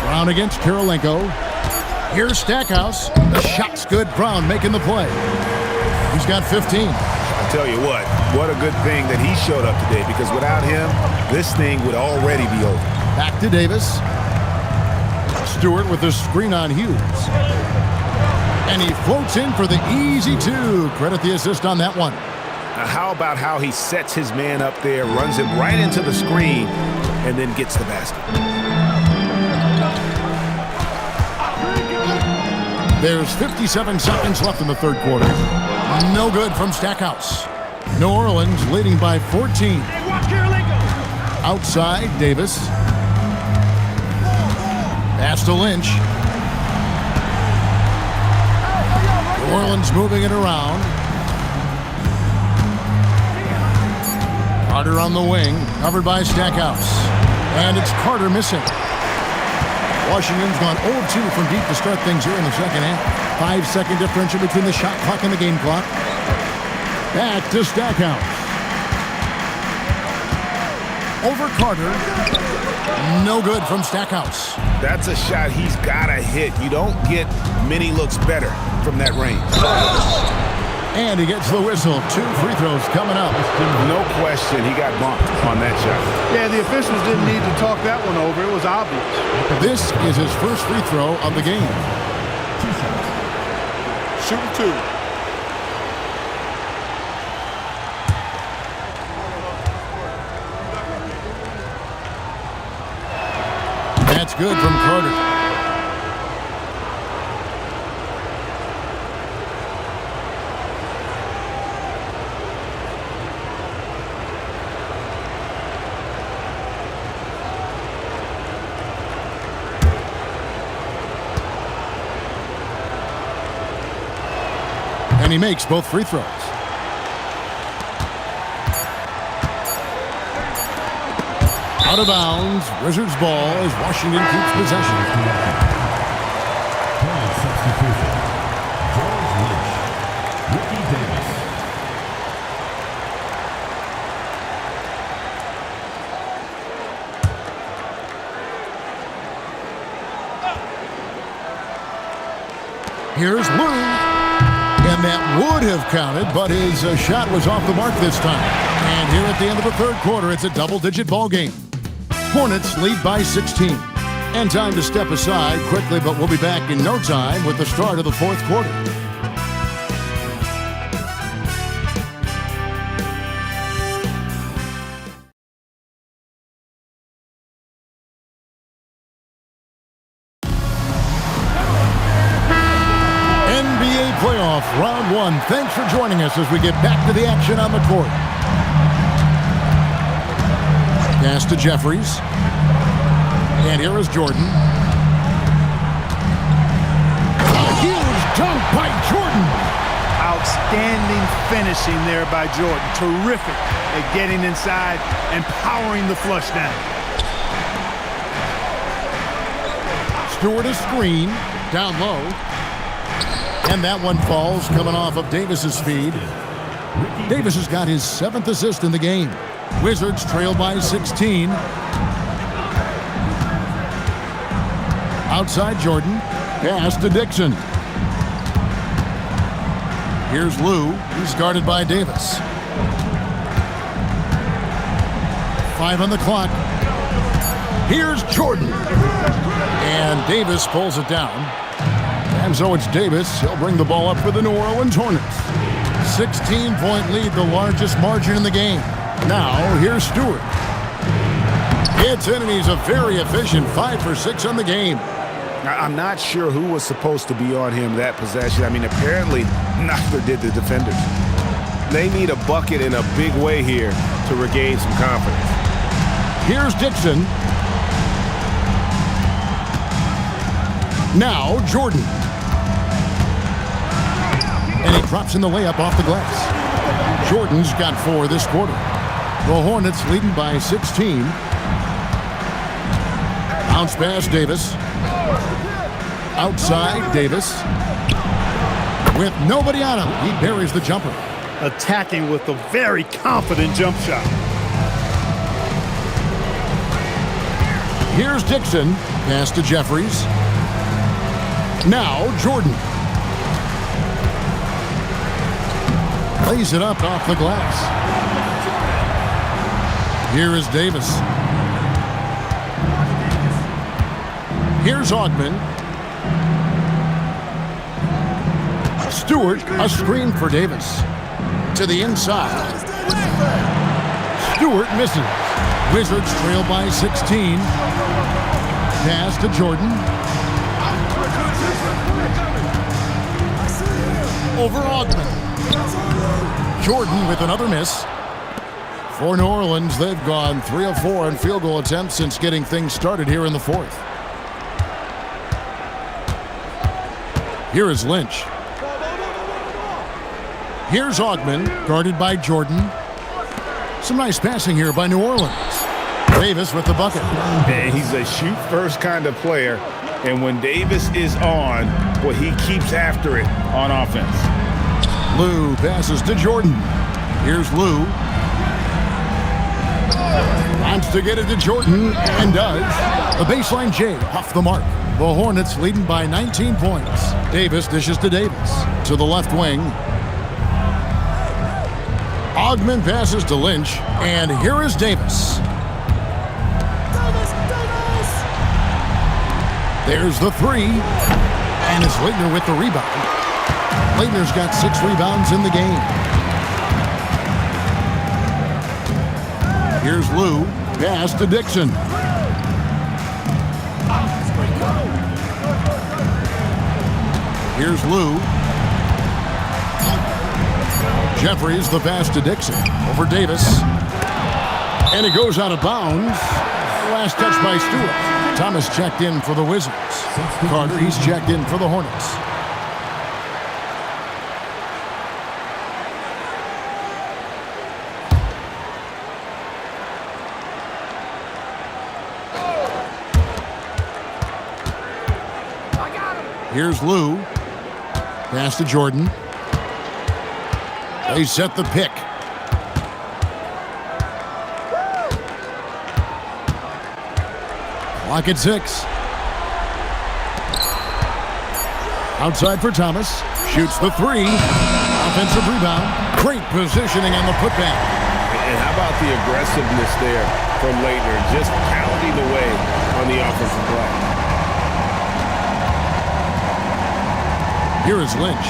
Speaker 1: Brown against Kirilenko. Here's Stackhouse. The shot's good. Brown making the play. He's got 15.
Speaker 3: I tell you what a good thing that he showed up today, because without him, this thing would already be over.
Speaker 1: Back to Davis. Stewart with the screen on Hughes. And he floats in for the easy 2. Credit the assist on that one.
Speaker 3: Now, how about how he sets his man up there, runs him right into the screen, and then gets the basket.
Speaker 1: There's 57 seconds left in the third quarter. No good from Stackhouse. New Orleans leading by 14. Outside, Davis. Pass to Lynch. New Orleans moving it around. Carter on the wing, covered by Stackhouse. And it's Carter missing. Washington's gone 0-2 from deep to start things here in the second half. 5-second differential between the shot clock and the game clock. Back to Stackhouse. Over Carter. No good from Stackhouse.
Speaker 3: That's a shot he's got to hit. You don't get many looks better from that range.
Speaker 1: And he gets the whistle. 2 free throws coming up.
Speaker 3: No question he got bumped on that shot.
Speaker 2: Yeah, the officials didn't need to talk that one over. It was obvious.
Speaker 1: This is his first free throw of the game.
Speaker 5: Shooting 2.
Speaker 1: That's good from Carter. And he makes both free throws. Out of bounds. Wizards ball as Washington keeps possession.
Speaker 6: Substitution. George Lynch. Ricky Davis.
Speaker 1: Here's Lou. And that would have counted, but his shot was off the mark this time. And here at the end of the third quarter, it's a double-digit ball game. Hornets lead by 16. And time to step aside quickly, but we'll be back in no time with the start of the fourth quarter. NBA playoff round 1. Thanks for joining us as we get back to the action on the court. Pass to Jeffries. And here is Jordan. A huge dunk by Jordan.
Speaker 2: Outstanding finishing there by Jordan. Terrific at getting inside and powering the flush down.
Speaker 1: Stewart a screen. Down low. And that one falls coming off of Davis's feed. Davis has got his 7th assist in the game. Wizards trail by 16. Outside Jordan. Pass to Dixon. Here's Lou. He's guarded by Davis. 5 on the clock. Here's Jordan. And Davis pulls it down. And so it's Davis. He'll bring the ball up for the New Orleans Hornets. 16-point lead, the largest margin in the game. Now, here's Stewart. It's in, and he's a very efficient 5 for 6 on the game.
Speaker 3: I'm not sure who was supposed to be on him that possession. I mean, apparently, neither did the defenders. They need a bucket in a big way here to regain some confidence.
Speaker 1: Here's Dixon. Now, Jordan. And he drops in the layup off the glass. Jordan's got 4 this quarter. The Hornets leading by 16. Bounce pass, Davis. Outside, Davis. With nobody on him, he buries the jumper.
Speaker 2: Attacking with a very confident jump shot.
Speaker 1: Here's Dixon. Pass to Jeffries. Now, Jordan. Lays it up off the glass. Here is Davis. Here's Augman. Stewart, a screen for Davis. To the inside. Stewart misses. Wizards trail by 16. Pass to Jordan. Over Augman. Jordan with another miss. For New Orleans, they've gone 3 of 4 on field goal attempts since getting things started here in the fourth. Here is Lynch. Here's Augman, guarded by Jordan. Some nice passing here by New Orleans. Davis with the bucket.
Speaker 3: And he's a shoot-first kind of player, and when Davis is on, boy, he keeps after it on offense.
Speaker 1: Lou passes to Jordan. Here's Lou. Wants to get it to Jordan, and does. The baseline J off the mark. The Hornets leading by 19 points. Davis dishes to Davis. To the left wing. Augman passes to Lynch, and here is Davis. There's the three, and it's Leitner with the rebound. Leitner's got 6 rebounds in the game. Here's Lou, pass to Dixon. Here's Lou. Jeffries the pass to Dixon. Over Davis. And it goes out of bounds. Last touch by Stewart. Thomas checked in for the Wizards. Carter, he's checked in for the Hornets. Here's Lou. Pass to Jordan. They set the pick. Clock at 6. Outside for Thomas. Shoots the 3. Offensive rebound. Great positioning on the putback.
Speaker 3: And how about the aggressiveness there from Leitner, just pounding away on the offensive play.
Speaker 1: Here is Lynch.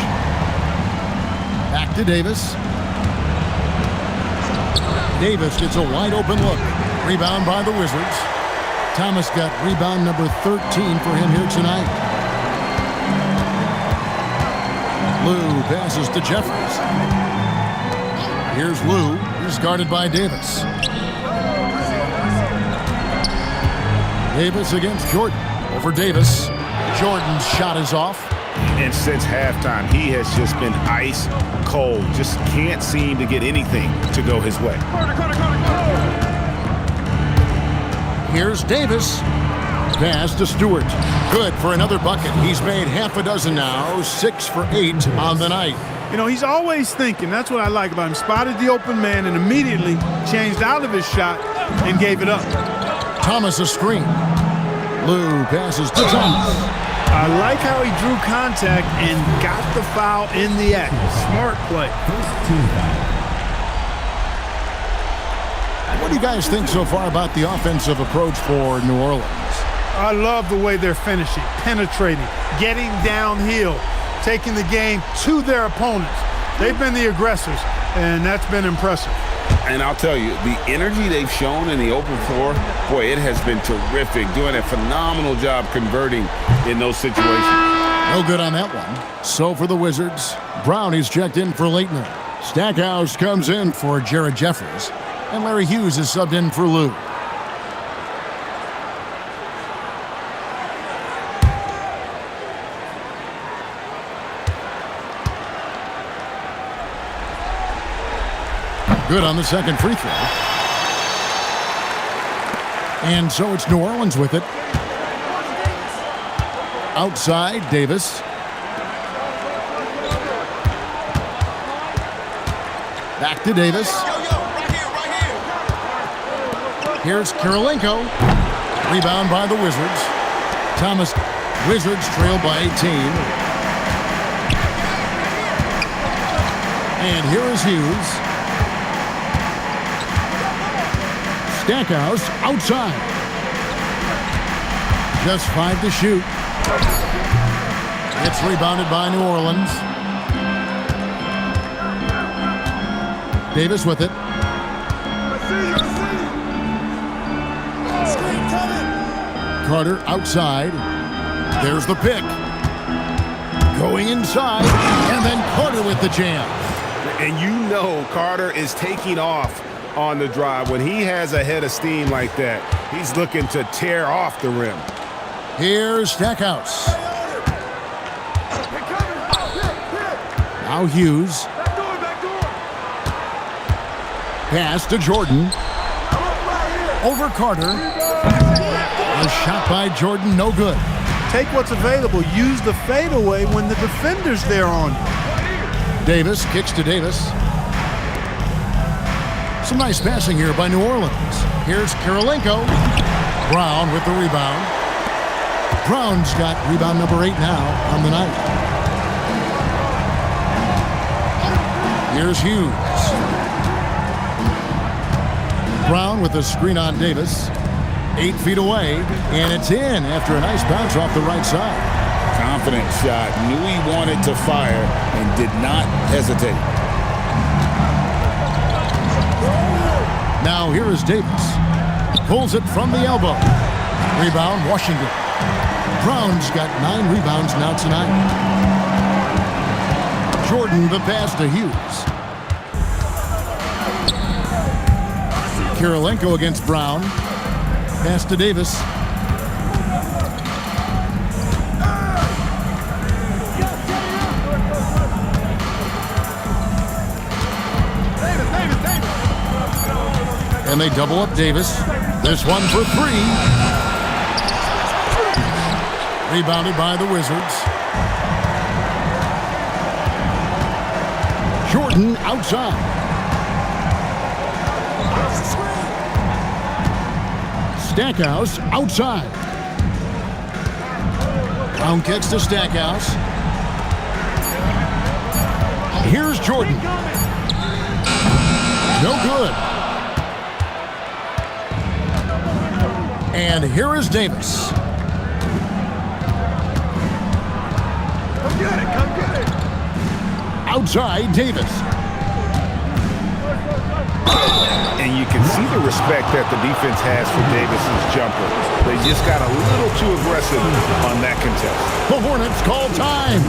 Speaker 1: Back to Davis. Davis gets a wide open look. Rebound by the Wizards. Thomas got rebound number 13 for him here tonight. Lou passes to Jeffries. Here's Lou. He's guarded by Davis. Davis against Jordan. Over Davis. Jordan's shot is off.
Speaker 3: And since halftime, he has just been ice cold. Just can't seem to get anything to go his way.
Speaker 1: Here's Davis. Pass to Stewart. Good for another bucket. He's made half a dozen now. 6 for 8 on the night.
Speaker 2: You know, he's always thinking. That's what I like about him. Spotted the open man and immediately changed out of his shot and gave it up.
Speaker 1: Thomas a screen. Lou passes to Thomas.
Speaker 2: I like how he drew contact and got the foul in the act. Smart play.
Speaker 1: What do you guys think so far about the offensive approach for New Orleans?
Speaker 2: I love the way they're finishing, penetrating, getting downhill, taking the game to their opponents. They've been the aggressors, and that's been impressive.
Speaker 3: And I'll tell you, the energy they've shown in the open floor, boy, it has been terrific. Doing a phenomenal job converting in those situations.
Speaker 1: No good on that one. So for the Wizards, Brownie's checked in for Leitner. Stackhouse comes in for Jared Jeffries. And Larry Hughes is subbed in for Lou. Good on the second free throw. And so it's New Orleans with it. Outside, Davis. Back to Davis. Here's Kirilenko. Rebound by the Wizards. Thomas. Wizards trail by 18. And here is Hughes. Stackhouse outside. Just 5 to shoot. It's rebounded by New Orleans. Davis with it. Carter outside. There's the pick. Going inside, and then Carter with the jam.
Speaker 3: And you know Carter is taking off on the drive. When he has a head of steam like that, he's looking to tear off the rim.
Speaker 1: Here's Stackhouse. Now Hughes. Pass to Jordan. Over Carter. A shot by Jordan, no good.
Speaker 2: Take what's available. Use the fadeaway when the defender's there on you.
Speaker 1: Davis kicks to Davis. Some nice passing here by New Orleans. Here's Kirilenko. Brown with the rebound. Brown's got rebound number 8 now on the night. Here's Hughes. Brown with the screen on Davis. 8 feet away, and it's in after a nice bounce off the right side.
Speaker 3: Confident shot. Knew he wanted to fire and did not hesitate.
Speaker 1: Now here is Davis. Pulls it from the elbow. Rebound, Washington. Brown's got 9 rebounds now tonight. Jordan the pass to Hughes. Kirilenko against Brown. Pass to Davis. And they double up Davis. This one for 3. Rebounded by the Wizards. Jordan outside. Stackhouse outside. Brown kicks to Stackhouse. Here's Jordan. No good. And here is Davis.
Speaker 2: Come get it, come get it.
Speaker 1: Outside Davis.
Speaker 3: And you can see the respect that the defense has for Davis's jumper. They just got a little too aggressive on that contest.
Speaker 1: The Hornets call time.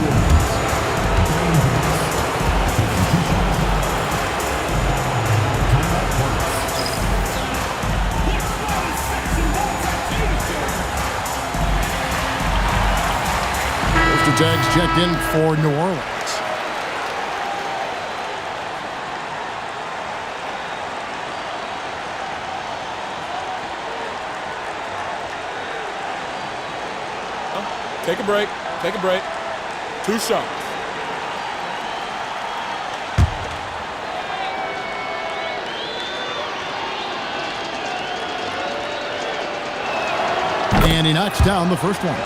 Speaker 1: First tags checked in for New Orleans.
Speaker 5: Take a break. Take a break. 2 shots.
Speaker 1: And he knocks down the first one.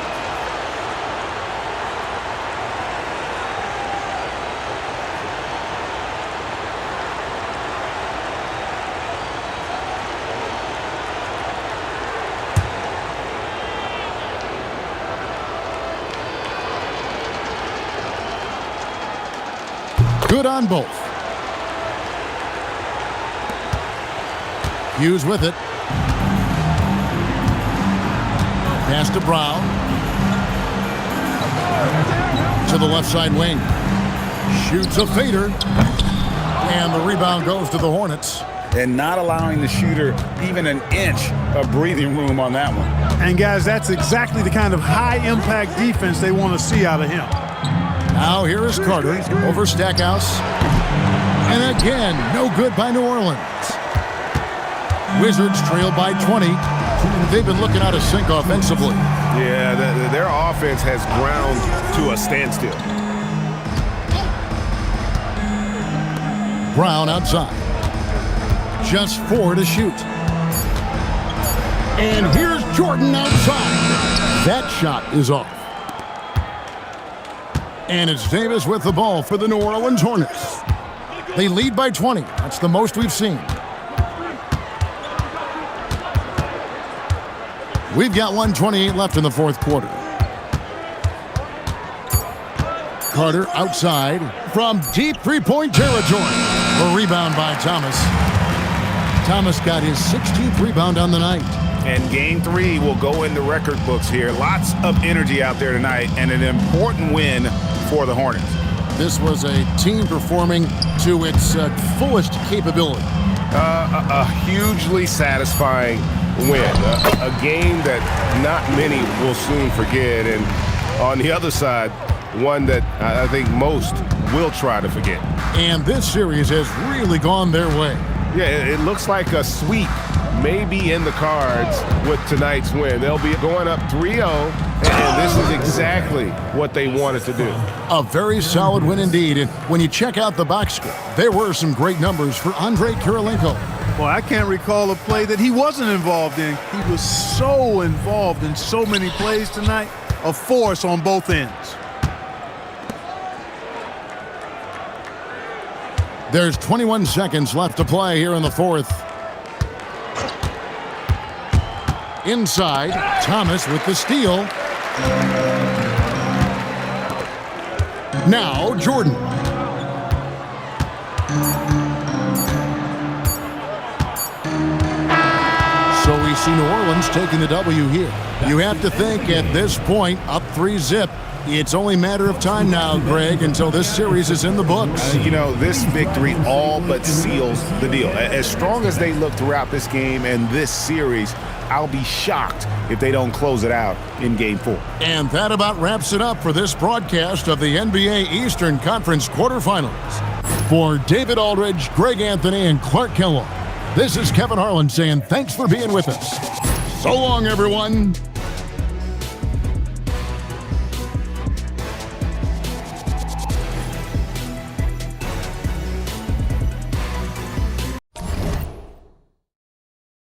Speaker 1: Good on both. Hughes with it. Pass to Brown. To the left side wing. Shoots a fader. And the rebound goes to the Hornets.
Speaker 3: And not allowing the shooter even an inch of breathing room on that one.
Speaker 2: And guys, that's exactly the kind of high-impact defense they want to see out of him.
Speaker 1: Now here is Carter over Stackhouse. And again, no good by New Orleans. Wizards trail by 20. They've been looking out of sync offensively.
Speaker 3: Yeah, their offense has ground to a standstill.
Speaker 1: Brown outside. Just 4 to shoot. And here's Jordan outside. That shot is off. And it's Davis with the ball for the New Orleans Hornets. They lead by 20. That's the most we've seen. We've got 1:28 left in the fourth quarter. Carter outside from deep three-point territory. A rebound by Thomas. Thomas got his 16th rebound on the night.
Speaker 3: And game 3 will go in the record books here. Lots of energy out there tonight and an important win for the Hornets.
Speaker 1: This was a team performing to its fullest capability?
Speaker 3: A hugely satisfying win. A game that not many will soon forget. And on the other side, one that I think most will try to forget.
Speaker 1: And this series has really gone their way.
Speaker 3: Yeah, it looks like a sweep may be in the cards with tonight's win. They'll be going up 3-0, and this is exactly what they wanted to do.
Speaker 1: A very solid win indeed. And when you check out the box score, there were some great numbers for Andrei Kirilenko.
Speaker 2: Well, I can't recall a play that he wasn't involved in. He was so involved in so many plays tonight, a force on both ends.
Speaker 1: There's 21 seconds left to play here in the fourth. Inside, Thomas with the steal. Now, Jordan. So we see New Orleans taking the W here. You have to think at this point, up 3-0. It's only a matter of time now, Greg, until this series is in the books.
Speaker 3: You know, this victory all but seals the deal. As strong as they look throughout this game and this series, I'll be shocked if they don't close it out in Game 4.
Speaker 1: And that about wraps it up for this broadcast of the NBA Eastern Conference quarterfinals. For David Aldridge, Greg Anthony, and Clark Kellogg, this is Kevin Harlan saying thanks for being with us. So long, everyone.